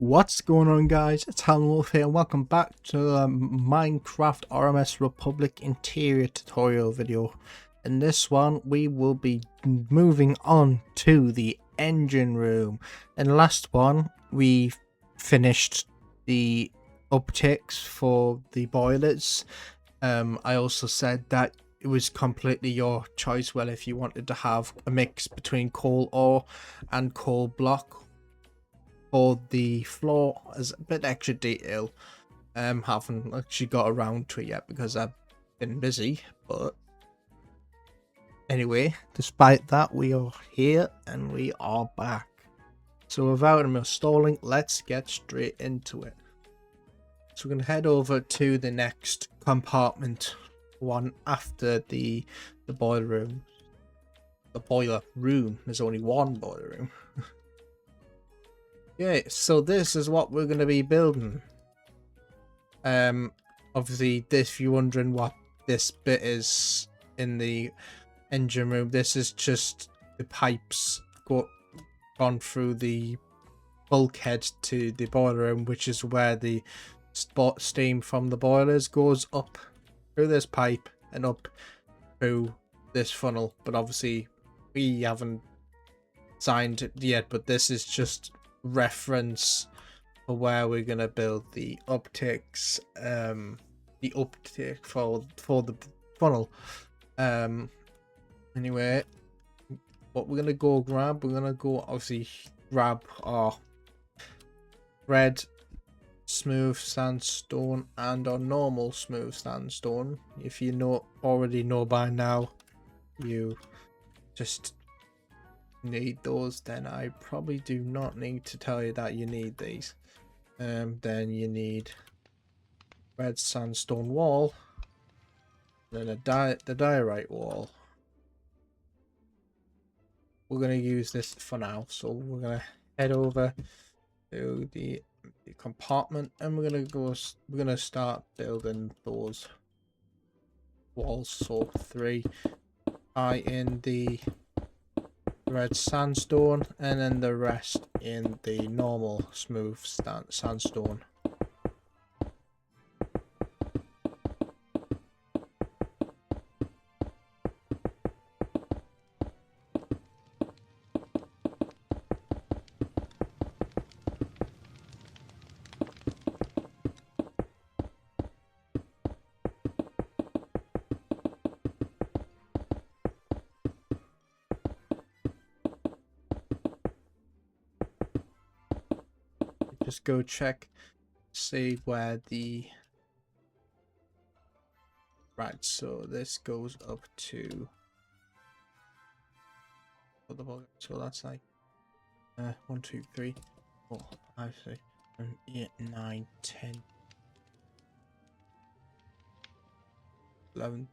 What's going on, guys? It's Helen Wolf here and welcome back to the Minecraft RMS Republic interior tutorial video. In this one we will be moving on to the engine room. In the last one we finished the upticks for the boilers. I also said that it was completely your choice, well, if you wanted to have a mix between coal ore and coal block for the floor as a bit extra detail. Haven't actually got around to it yet because I've been busy, but anyway, despite that, we are here and we are back. So without any more stalling, let's get straight into it. So we're going to head over to the next compartment, one after the boiler room. The boiler room, there's only one boiler room. Yeah, so this is what we're going to be building. Obviously, if you're wondering what this bit is in the engine room, this is just the pipes gone through the bulkhead to the boiler room, which is where the steam from the boilers goes up through this pipe and up through this funnel. But obviously, we haven't signed it yet, but this is just reference for where we're gonna build the upticks, the uptick for the funnel. Anyway, what we're gonna go grab, we're gonna go obviously grab our red smooth sandstone and our normal smooth sandstone. If you already know by now, you just need those, then I probably do not need to tell you that you need these. Then you need red sandstone wall, then the diorite wall. We're going to use this for now, so we're going to head over to the compartment and we're going to start building those walls. So 3 in the red sandstone and then the rest in the normal smooth sandstone. Just go check, see where the right. So this goes up to so that's like 1, 2, 3, 4, 5, 6, 7, 8, 9, 10, 11,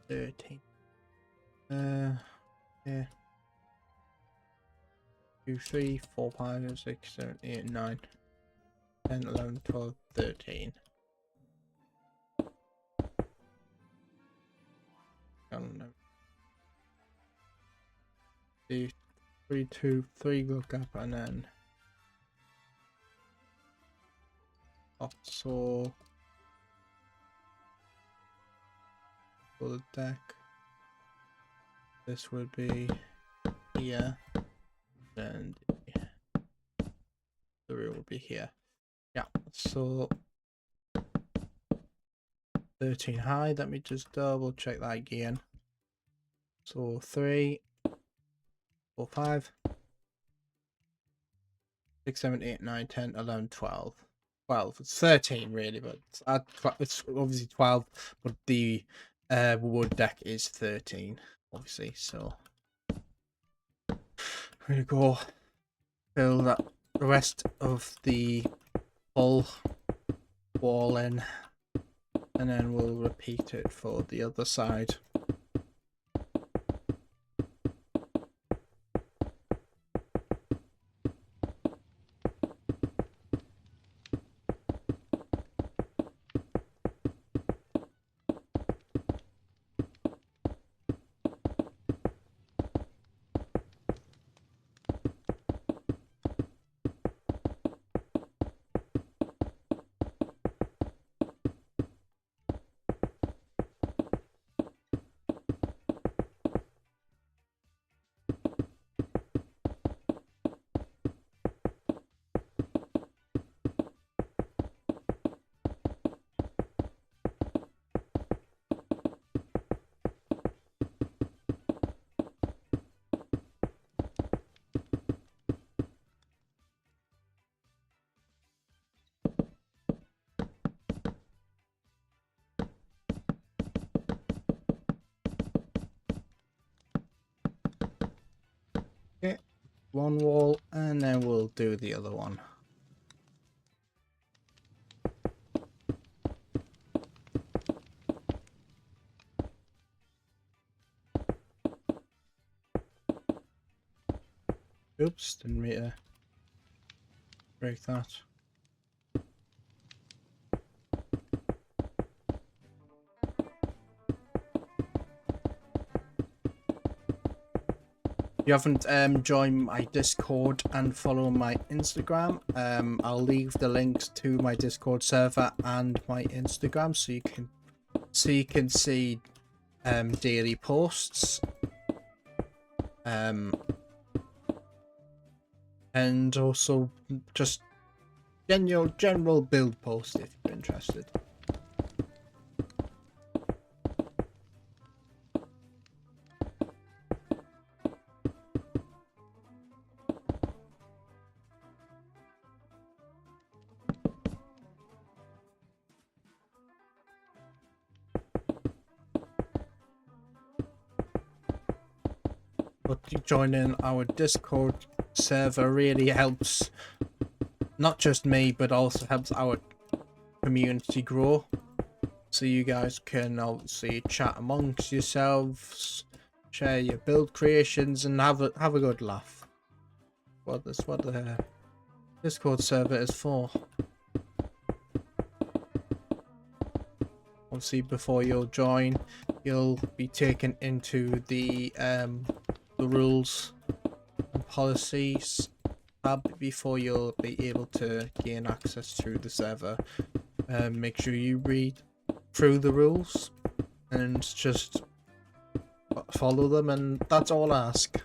12, 13. Yeah. 2, 3, 4, 5, 6, 7, 8, 9, 10, 11, 12, 13. I don't know. 2, 3, 2, 3 go gap and then so for the deck. This would be here and the room would be here. Yeah, so 13 high. Let me just double check that again. So 3, 4, 5, 6, 7, 8, 9, 10, 11, 12. 12. It's 13 really, but it's obviously 12, but the wood deck is 13, obviously. So we're gonna go fill that the rest of the full wall in, and then we'll repeat it for the other side. one wall and then we'll do the other one. Oops, didn't mean to break that. If you haven't joined my Discord and follow my Instagram, I'll leave the links to my Discord server and my Instagram so you can see daily posts, and also just general build posts if you're interested. But joining our Discord server really helps not just me, but also helps our community grow. So you guys can obviously chat amongst yourselves, share your build creations, and have a good laugh. That's what the Discord server is for. Obviously, before you'll join, you'll be taken into the rules and policies tab before you'll be able to gain access to the server. Make sure you read through the rules and just follow them, and that's all I ask.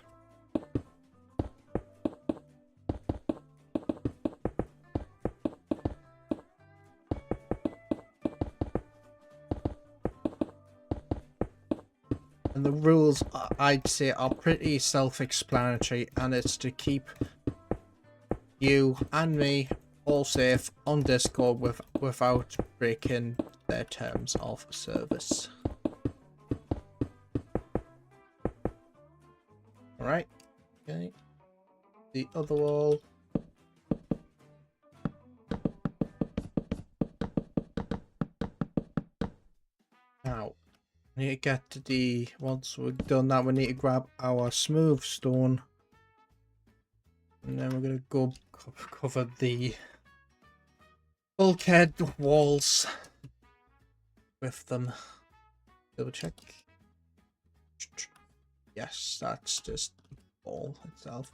And the rules, I'd say, are pretty self-explanatory, and it's to keep you and me all safe on Discord without breaking their terms of service. Alright, okay. The other wall. Now, we need to get to the, once we've done that, we need to grab our smooth stone. And then we're going to go cover the bulkhead walls with them. Double check. Yes, that's just the wall itself.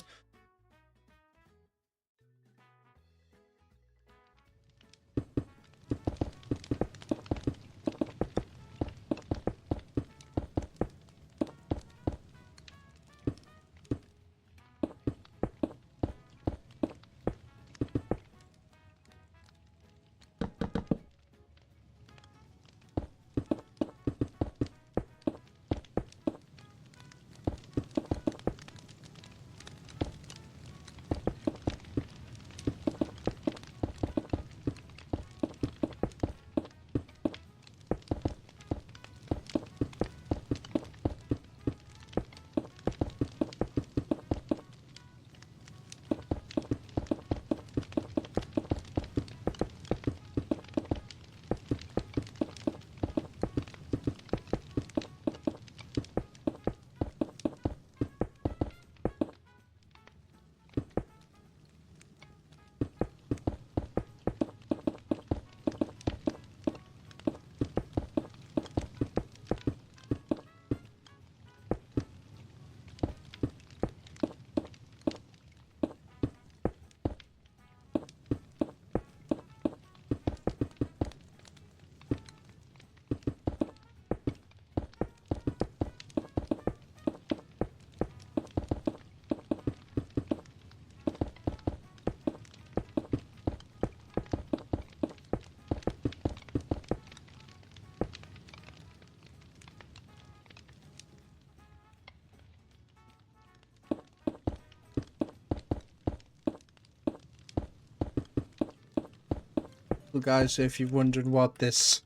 So guys, if you're wondering what this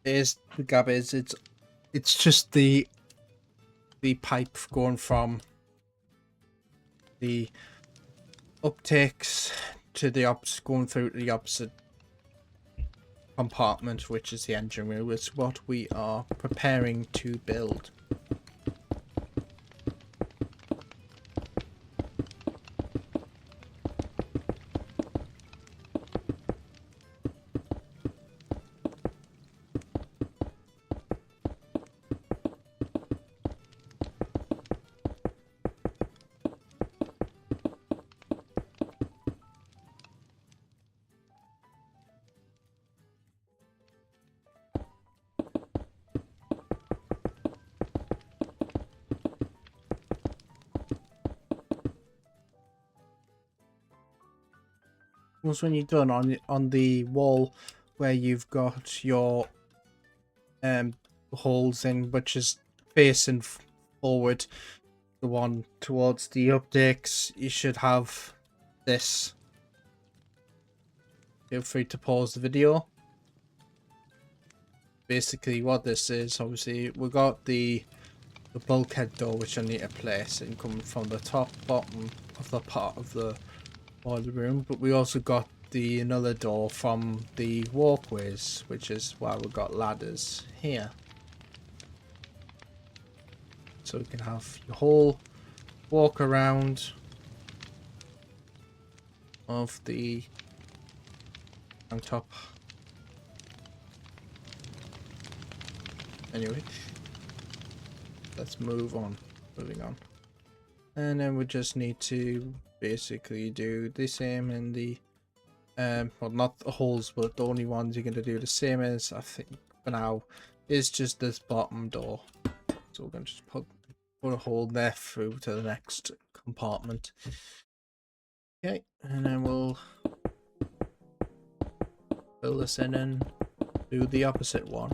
is, the gap is, it's just the pipe going from the uptakes to the going through the opposite compartment, which is the engine room, is what we are preparing to build. Once when you're done on the wall where you've got your holes in, which is facing forward, the one towards the uptakes, you should have this. Feel free to pause the video. Basically what this is, obviously we got the bulkhead door which I need to place and coming from the top bottom of the part of the boiler room, but we also got the another door from the walkways, which is why we got ladders here, so we can have your whole walk around of the on top. Anyway, let's move on. Moving on, and then we just need to basically do the same in the well, not the holes, but the only ones you're going to do the same as, I think for now, is just this bottom door. So we're going to just put a hole there through to the next compartment. Okay, and then we'll fill this in and do the opposite one.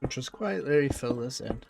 Just quietly fill this in.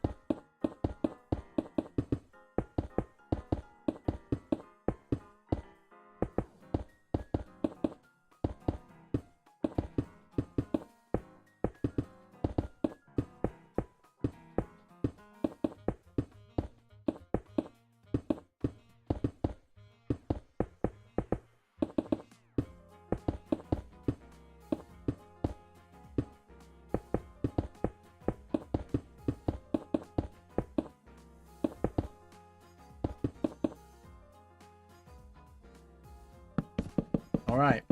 Alright,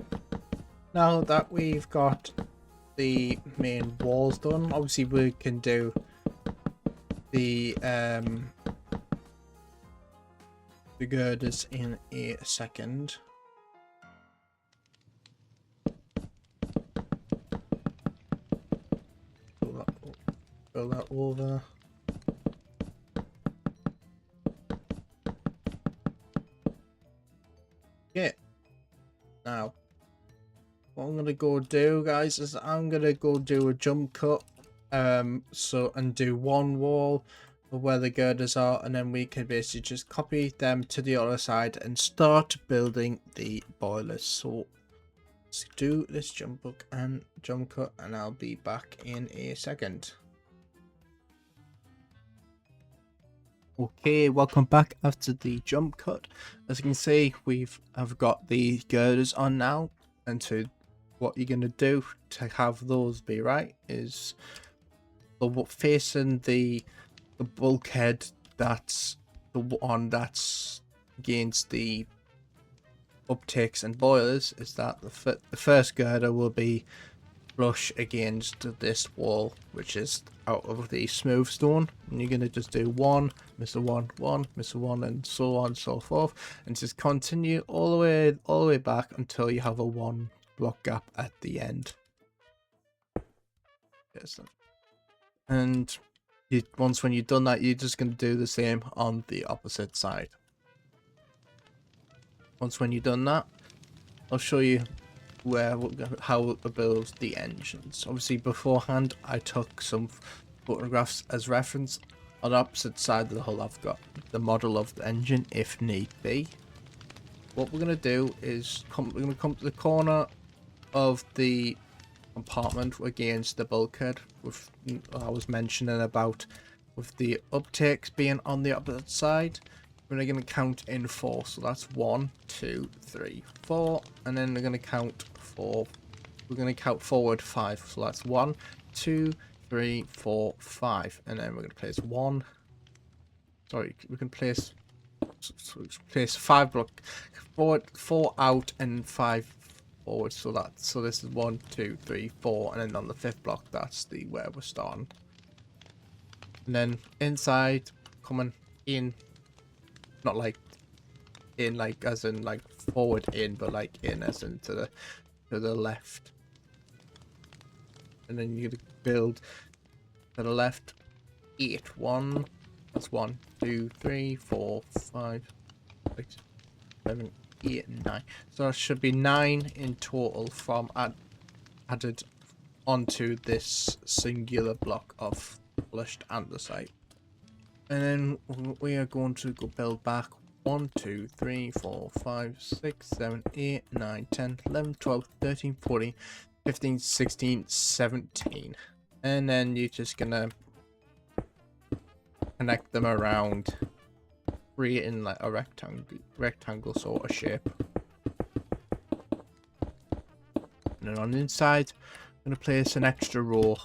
now that we've got the main walls done, obviously we can do the girders in a second. Fill that over. Yeah. Now, what I'm gonna go do, guys, is I'm gonna go do a jump cut, and do one wall of where the girders are, and then we can basically just copy them to the other side and start building the boilers. So let's do this jump cut, and I'll be back in a second. Okay, welcome back after the jump cut. As you can see, I've got the girders on now, and to what you're gonna do to have those be right is facing the bulkhead. That's the one that's against the uptakes and boilers. Is that the first girder will be flush against this wall, which is out of the smooth stone, and you're gonna just do one, miss a one, one, miss a one, and so on and so forth, and just continue all the way back until you have a one block gap at the end. Yes. And once when you've done that, you're just gonna do the same on the opposite side. Once when you've done that, I'll show you how it builds the engines. Obviously beforehand I took some photographs as reference. On the opposite side of the hull I've got the model of the engine if need be. What we're going to do is we're going to come to the corner of the compartment against the bulkhead with I was mentioning about with the uptakes being on the opposite side. We're going to count in 4, so that's 1, 2, 3, 4, and then we're going to count 4. We're going to count forward 5, so that's 1, 2, 3, 4, 5, and then we're going to place 1. Sorry, we can place 5 block forward, 4 out, and 5 forward. So this is 1, 2, 3, 4, and then on the 5th block, that's where we're starting. And then inside, coming in. Not like in like as in like forward in, but like in as in to the left. And then you're gonna build to the left 8. 1. That's 1, 2, 3, 4, 5, 6, 7, 8, and 9. So it should be 9 in total from added onto this singular block of polished andesite. And then we are going to go build back 1, 2, 3, 4, 5, 6, 7, 8, 9, 10, 11, 12, 13, 14, 15, 16, 17. And then you're just gonna connect them around, creating like a rectangle sort of shape. And then on the inside, I'm gonna place an extra row.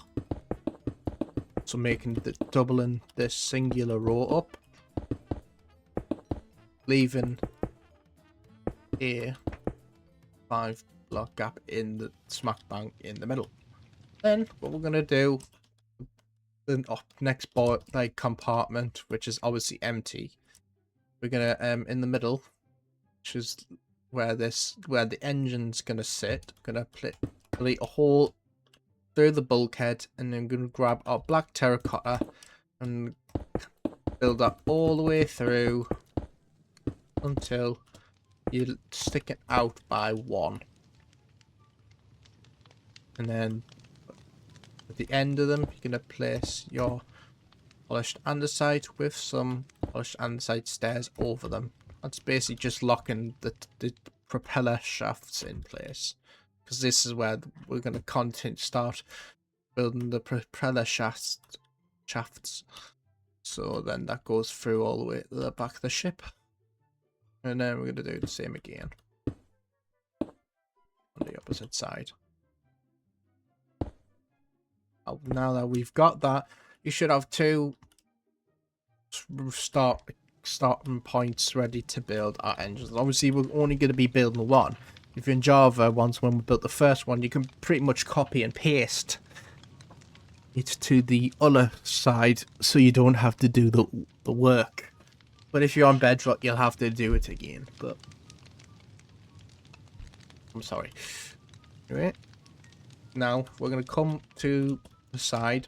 So doubling this singular row up, leaving a 5 block gap in the smack bang in the middle. Then what we're gonna do, the next compartment, which is obviously empty, we're gonna in the middle, which is where the engine's gonna sit, gonna plate a hole through the bulkhead, and then I'm going to grab our black terracotta and build that all the way through until you stick it out by 1. And then at the end of them, you're going to place your polished andesite with some polished andesite stairs over them. That's basically just locking the propeller shafts in place, because this is where we're going to start building the propeller shafts. So then that goes through all the way to the back of the ship, and then we're going to do the same again on the opposite side. Now that we've got that, you should have 2 starting points ready to build our engines. Obviously we're only going to be building 1. If you're in Java, when we built the first one, you can pretty much copy and paste it to the other side, so you don't have to do the work. But if you're on Bedrock, you'll have to do it again. But I'm sorry. Anyway, now we're gonna come to the side.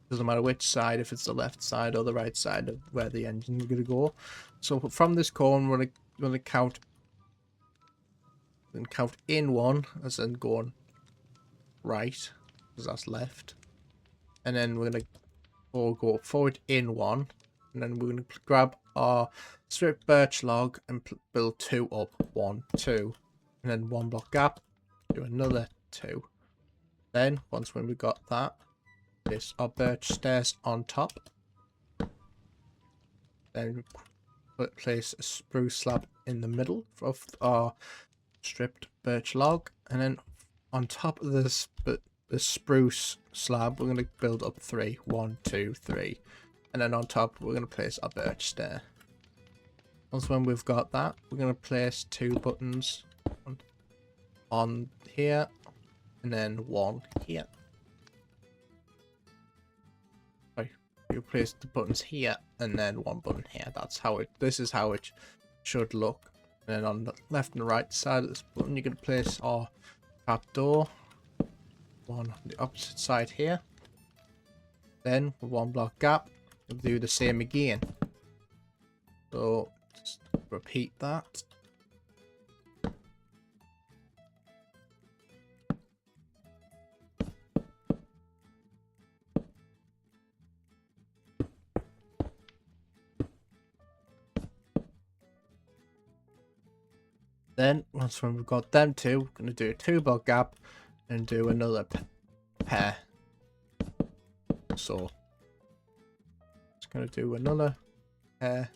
Doesn't matter which side, if it's the left side or the right side of where the engine is gonna go. So from this corner, we're gonna count. Then count in 1, as in going right, because that's left. And then we're going to go forward in 1. And then we're going to grab our strip birch log and build 2 up. 1, 2. And then 1 block gap, do another 2. Then, when we got that, place our birch stairs on top. then place a spruce slab in the middle of our stripped birch log, and then on top of this the spruce slab we're going to build up 3. 1, 2, 3, and then on top we're going to place our birch stair. Once when we've got that, we're going to place 2 buttons on here, and then 1 here. Sorry, you place the buttons here and then 1 button here. This is how it should look. And then on the left and right side of this button, you're going to place our trapdoor, one on the opposite side here. Then with 1 block gap, we'll do the same again. So just repeat that. Then once we've got them 2, we're going to do a 2 block gap and do another pair. So just going to do another pair.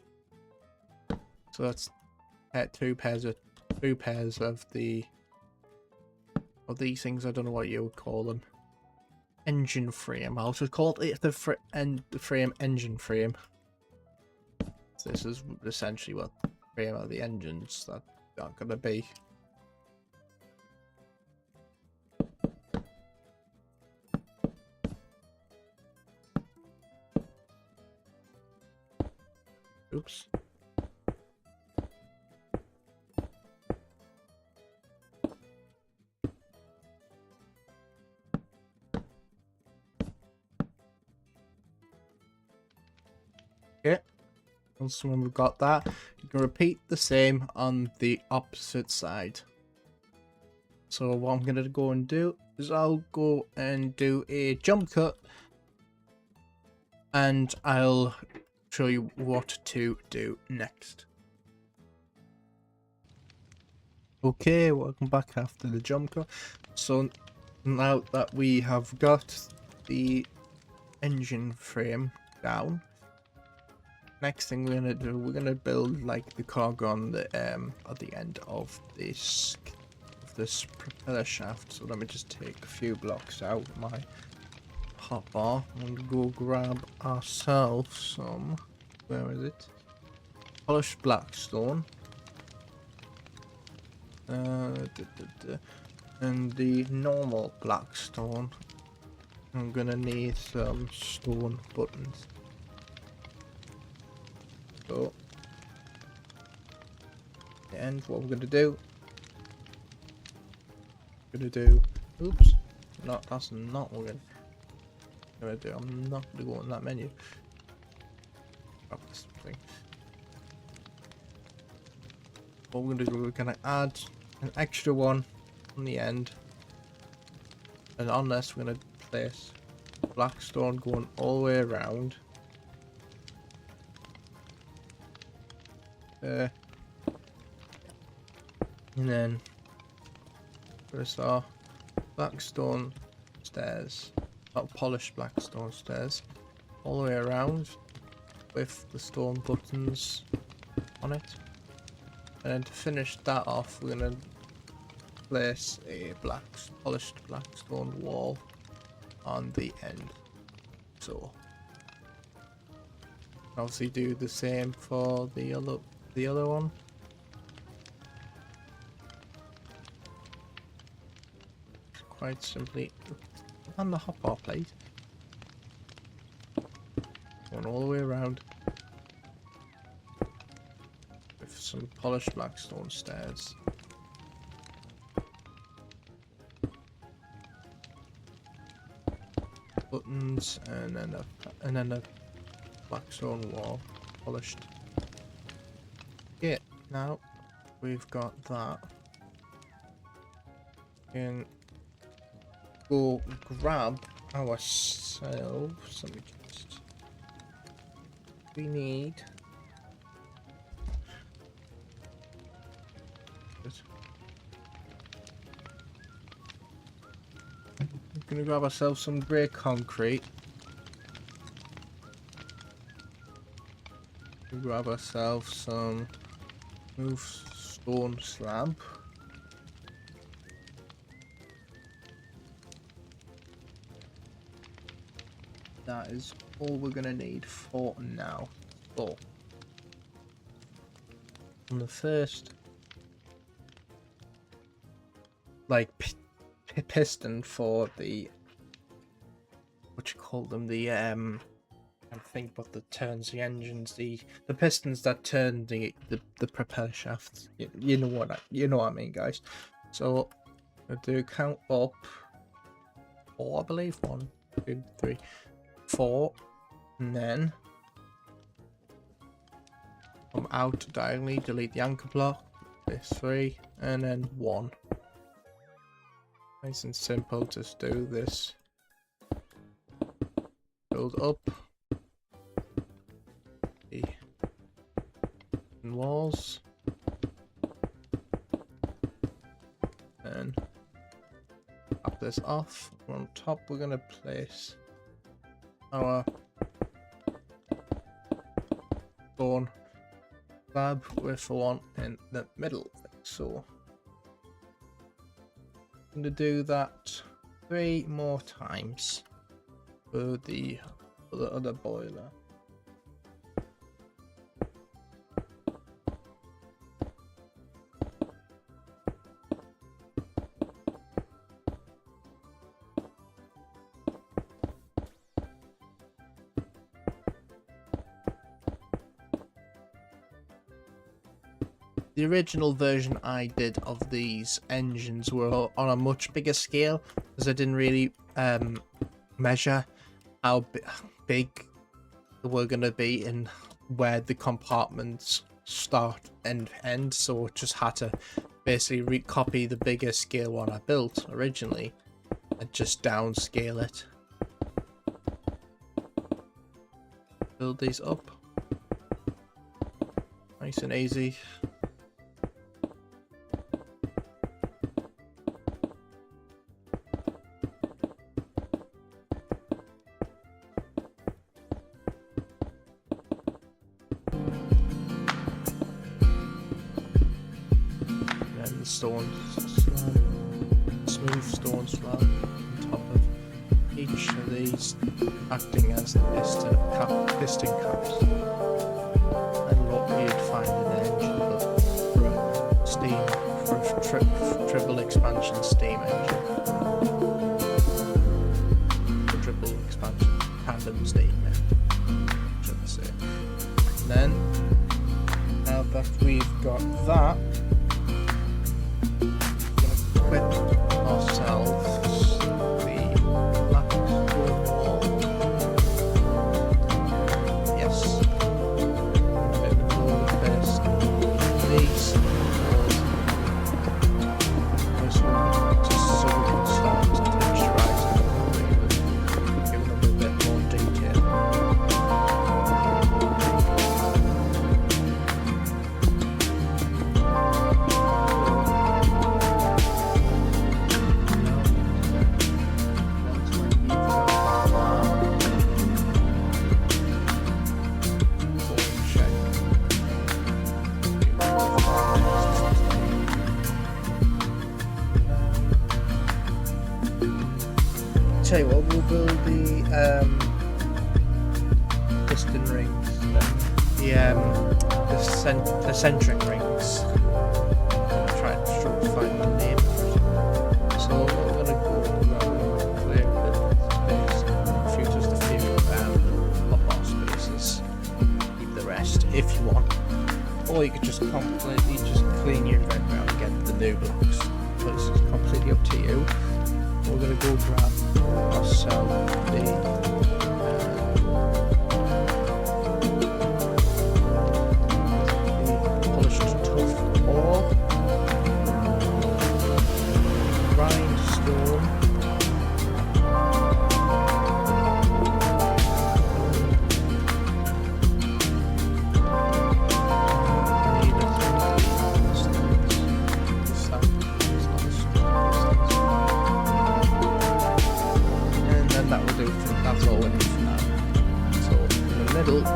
So that's 2 pairs of these things. I don't know what you would call them. Engine frame. I'll just call it the frame engine frame. So this is essentially what the frame of the engines that are gonna be. Oops. Okay. Once when we've got that, you can repeat the same on the opposite side. So what I'm gonna go and do is I'll go and do a jump cut, and I'll show you what to do next. Okay, welcome back after the jump cut. So now that we have got the engine frame down, next thing we're gonna do, we're gonna build like the cog on the at the end of this propeller shaft. So let me just take a few blocks out of my hotbar and go grab ourselves some, where is it? Polished blackstone. And the normal blackstone. I'm gonna need some stone buttons. So, and what we're gonna do? Oops, no, that's not what we're gonna do. I'm not gonna go in that menu. Grab this thing. What we're gonna do, we're gonna add an extra one on the end, and on this we're gonna place blackstone going all the way around. And then there's our blackstone stairs, not polished blackstone stairs, all the way around with the stone buttons on it. And then to finish that off, we're gonna place a polished blackstone wall on the end. So obviously do the same for the other one. Quite simply on the hotbar plate, going all the way around with some polished blackstone stairs. Buttons and then a blackstone wall polished. Okay, now we've got that. And go grab ourselves. Let me just. We need. We're gonna grab ourselves some grey concrete. grab ourselves some smooth stone slab. That is all we're gonna need for now. So, on the first, like, piston for the, what you call them, the I think what the turns the engines, the pistons that turn the propeller shafts. You know what I mean, guys. So I do count up 4, I believe. 1, 2, 3, 4, and then come out diagonally, delete the anchor block. This 3, and then 1. Nice and simple. Just do this. Build up the walls, and top this off. On top, we're gonna place our stone slab with one in the middle. So I'm gonna do that 3 more times for the other boiler. The original version I did of these engines were on a much bigger scale, because I didn't really measure how big they were going to be and where the compartments start and end, so I just had to basically copy the bigger scale one I built originally and just downscale it. Build these up. Nice and easy. Smooth stone slab on top of each of these, acting as the piston caps. And what you'd find in an engine, but for steam, for triple expansion steam engine, for triple expansion tandem steam engine, should I say. And then, now that we've got that, equip ourselves the black stone wall. Yes. We're going to place these just so we can start texturizing them, giving them a bit more detail. Tell you what, we'll build the piston rings, the centric rings. I'm gonna try to find the name. So we're gonna go around, clear a bit of space, a few just a few pop off spaces. Keep the rest if you want, or you could just completely just clean your inventory out and get the new blocks. So this is completely up to you. We're gonna go grab ourselves the polished tough ore, grindstone, that's all we need for now. So in the middle of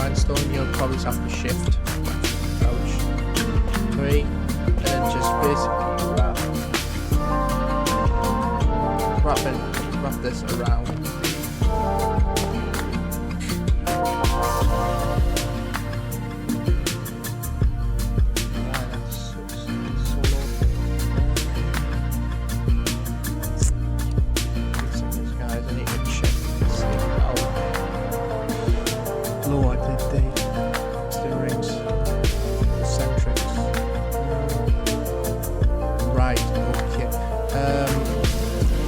grindstone, you'll probably have to shift, ouch, 3, and then just basically wrap this around.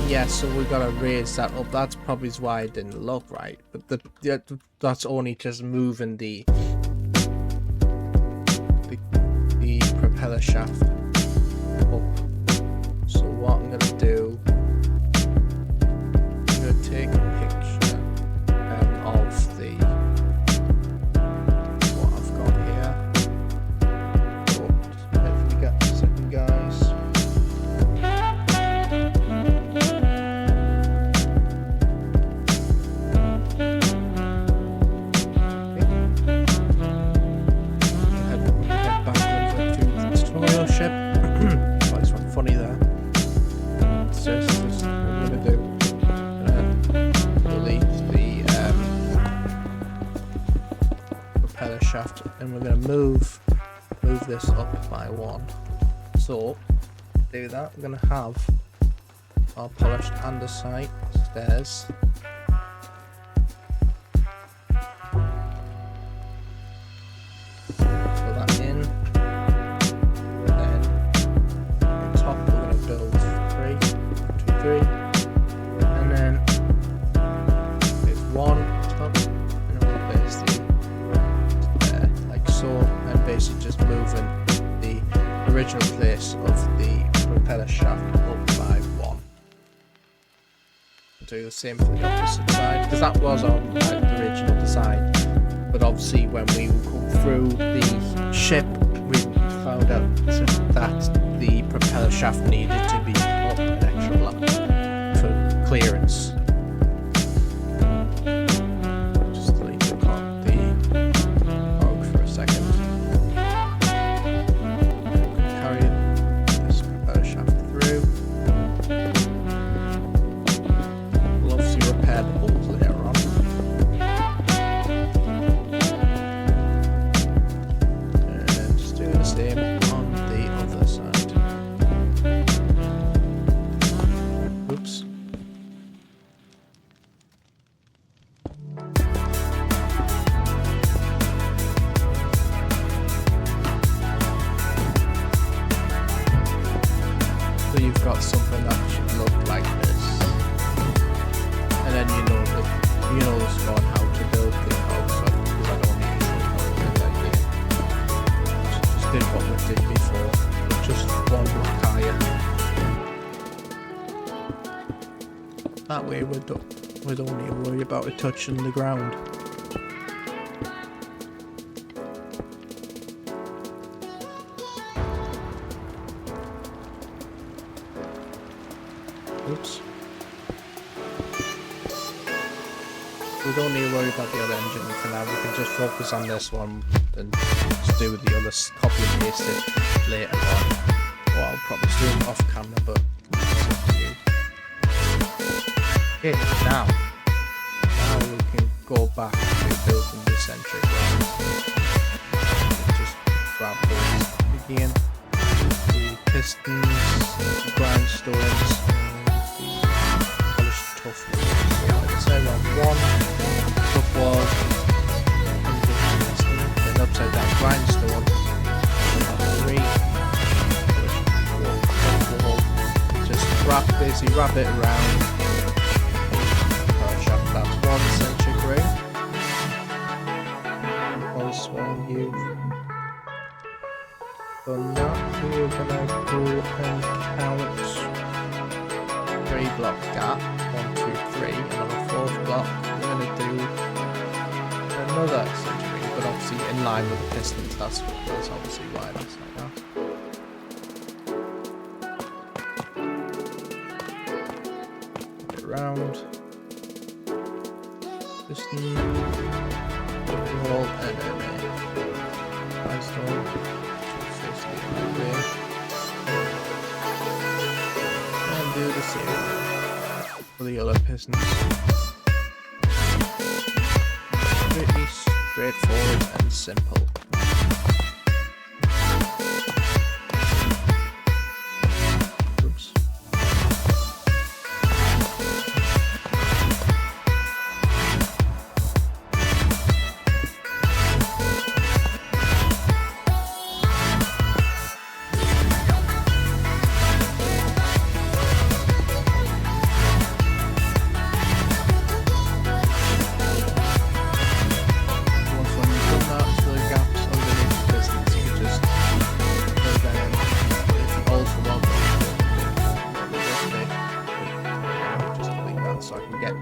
Yeah, so we gotta raise that up. That's probably why it didn't look right. But that's only just moving the propeller shaft up. So what I'm gonna do, I'm gonna take a picture of the what I've got here. So if we get a second, guys. Shaft, and we're going to move this up by 1. So to do that, we're going to have our polished andesite stairs. Fill that in, and then on top we're going to build 3, 2, 3, and then there's 1 top, and then we'll place the so, and basically just moving the original place of the propeller shaft up by 1. Do the same for the opposite side, because that was on the original design, but obviously when we come through the ship we found out that the propeller shaft needed to be up an extra block for clearance. You've got something that should look like this, and then you know the score how to build the house, because I don't need to show how to build that game. Just did what we did before, but just 1 block higher. That way we don't need to worry about it touching the ground. Oops. We don't need to worry about the other engine for now. We can just focus on this one and just do the other, copy and paste it later on. Well, I'll probably do it off camera, but it's up to you. Okay, now we can go back to building the centric round. Just grab those again. The pistons, the grindstones. So on 1 tough wall, then upside down grindstone, 3, just basically wrap it around. That's 1 centric ring. Once when you've done that, we're gonna go and count 3 block gap. 1, 2, 3, and on the 4th block we're going to do another centric ring, but obviously in line with the pistons. That's obviously why that's like that. Get it round, piston, wall, and pistons. Pretty straightforward and simple. Oops.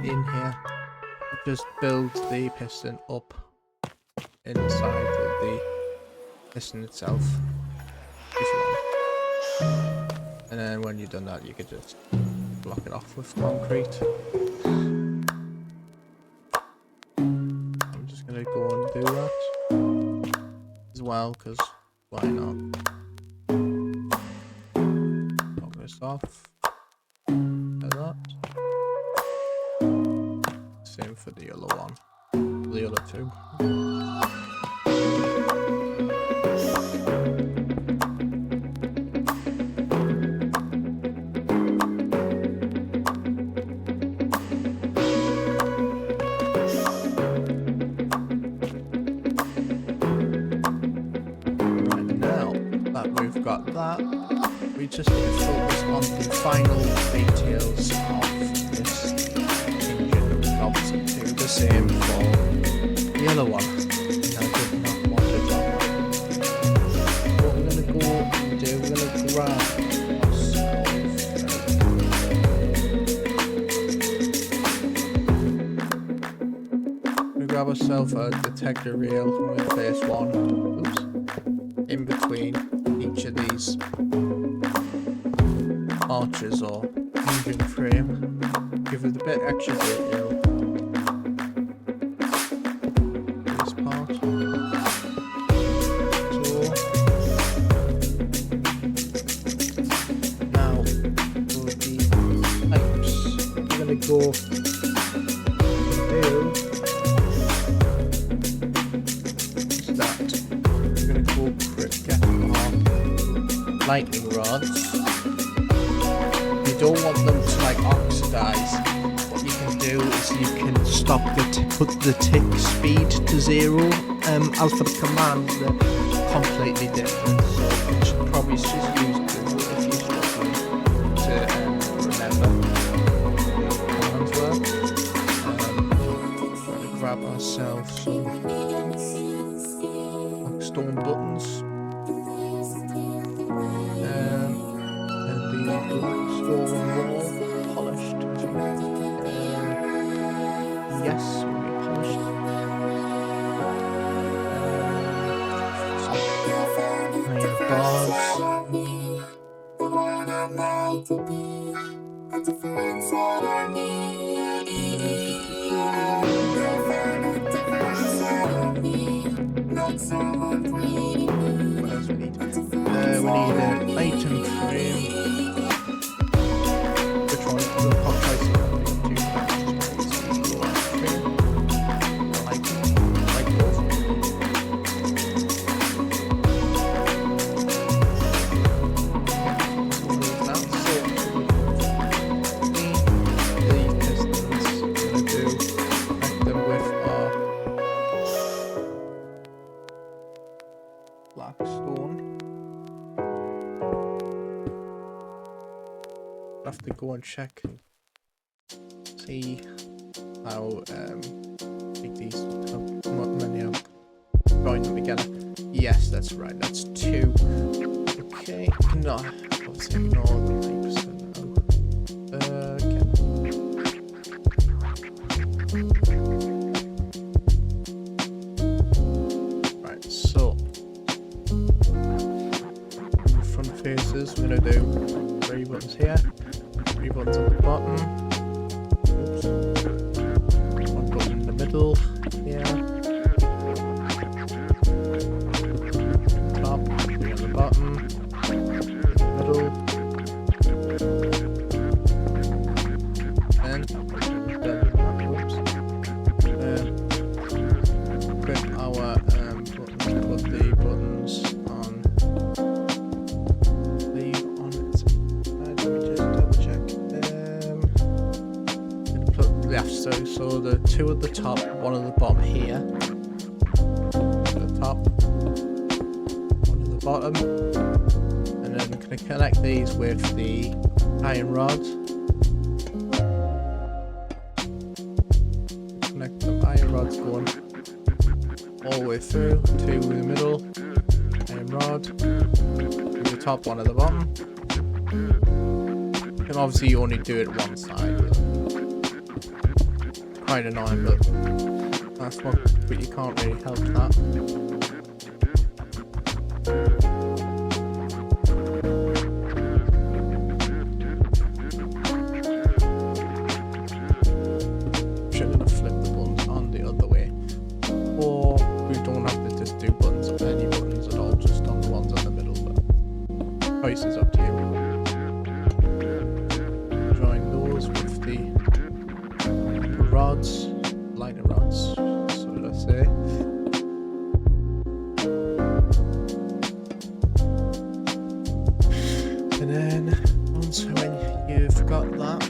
In here, just build the piston up inside of the piston itself if you want, and then when you've done that you could just block it off with concrete. I'm just gonna go and do that as well because why not. Knock this off like that. Same for the other one, the other two. Right, now that we've got that, we just need to focus on the final details of this. Obviously do the same for the other one. I did not want to drop it. What we're going to go and do, we're going to grab ourselves a detector rail with place one, oops, in between each of these arches or engine frame. Give it a bit extra detail. Go do that. We're gonna go get our lightning rods. You don't want them to like oxidize. What you can do is you can stop put the tick speed to 0. As for the commands, they're completely different. So you should probably just use Google if you're struggling to remember. Grab ourselves some stone buttons and the black stone wall polished. Yes, will be polished. Iron bars. What else we need? We need an item frame. Which one? The pop pricing black stone. I have to go and check and see how big these, how many I'm going them together. Yes, that's right, that's 2. Okay, no, obviously ignore the 3%. Okay. Right, so front faces, we're gonna do 3 buttons here, 3 buttons on the bottom. Oops. 1 button in the middle here. Top, 3 on the bottom. Middle. And 2 at the top, 1 at the bottom here. At the top, 1 at the bottom. And then I'm going to connect these with the iron rod. Connect the iron rods going all the way through, 2 in the middle, iron rod, 2 at the top, 1 at the bottom. And obviously you only do it one side. Quite annoying, but that's what, but you can't really help that. Shouldn't have flipped the buttons on the other way, or we don't have to just do buttons on any buttons at all, just on the ones on the middle. But choice is up to you. Join those with the rods, lightning rods, so let's say. And then once when you've got that,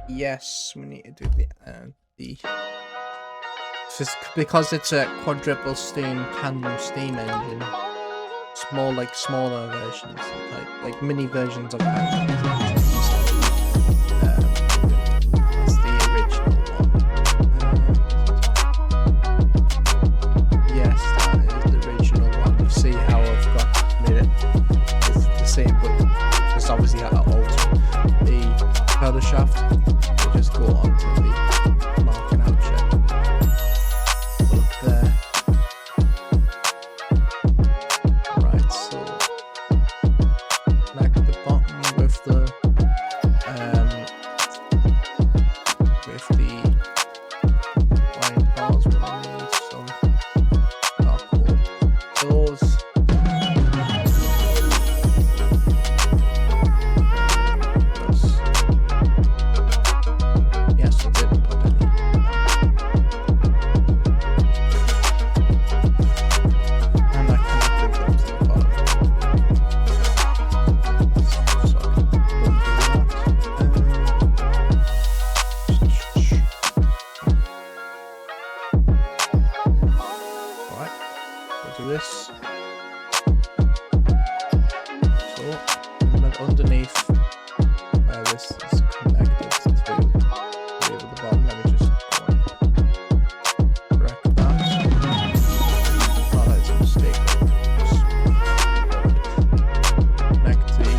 yes, we need to do the because it's a quadruple steam tandem steam engine. It's more like smaller versions, like mini versions of tandem engines. That's the original one. Yes, that is the original one. You see how I've got made it. It's the same, but just obviously how to alter the pedal shaft. We'll just go on to the marking out shaft. There. Right, so connect the bottom with the line bars. We need some charcoal. Those. Yes, I didn't put any. This. So, and then underneath where this is connected to the bottom, let me just correct that. Oh, that's a mistake. Connect the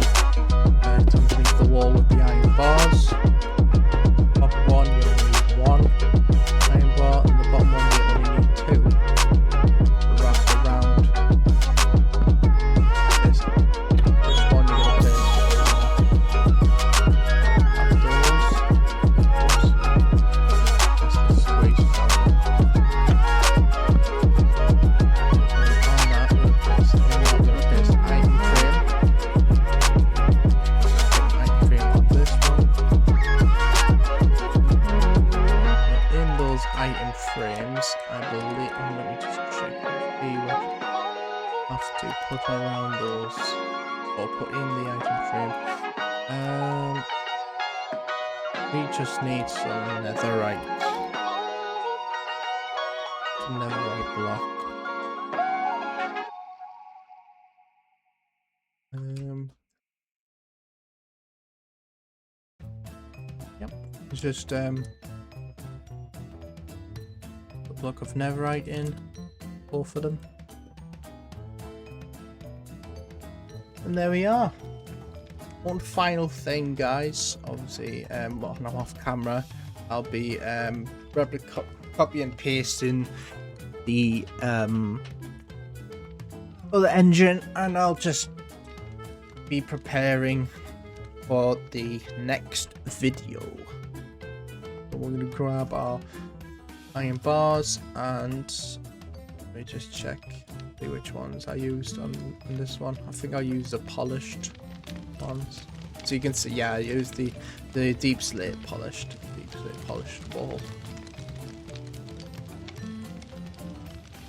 underneath the wall with the iron bars. Top one, you only need 1 iron bar, and the bottom one, you only need 2. Item frames, I believe. Let me just check. We will have to put around those, or put in the item frame. We just need some netherite block. Yep. It's just block of netherite in, both of them, and there we are. One final thing, guys, obviously when I'm off camera I'll be copy and pasting the other engine, and I'll just be preparing for the next video. So we're going to grab our iron bars, and let me just check, see which ones I used on this one. I think I used the polished ones, so you can see, yeah, I used the deep slate polished ball.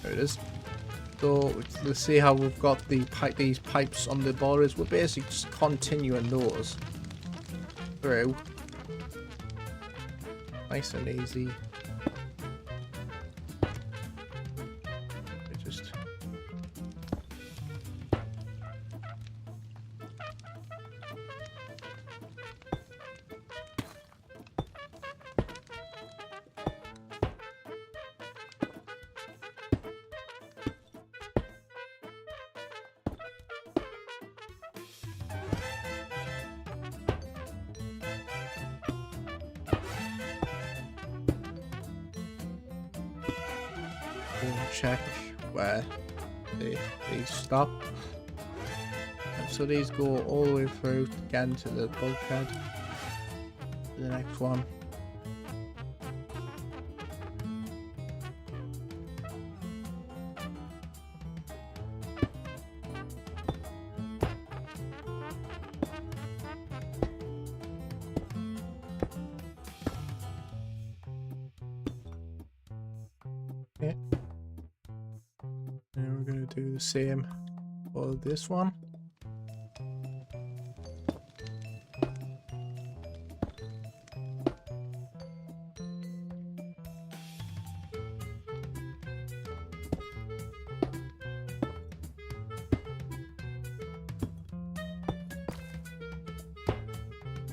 There it is. So let's see how we've got these pipes on the borders. We're basically just continuing those through. Nice and easy. Just check where they stop. And so these go all the way through again to the bulkhead. The next one. Okay. And we're going to do the same for this one.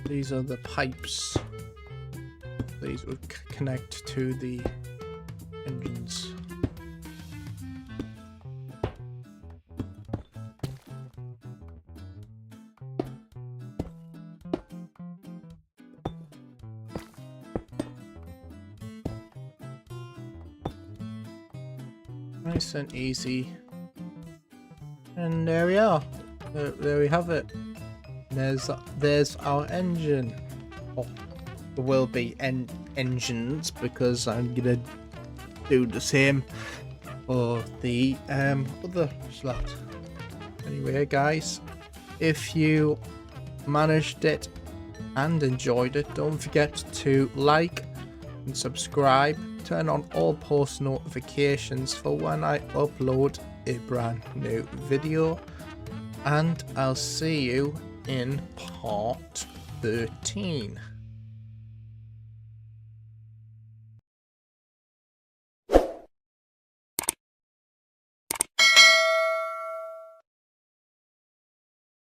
These are the pipes. These would connect to the engines. Nice and easy. And there we are. There we have it. There's our engine. Oh, there will be engines because I'm gonna do the same for the other slot. Anyway, guys, if you managed it and enjoyed it, don't forget to like and subscribe. Turn on all post notifications for when I upload a brand new video, and I'll see you in part 13.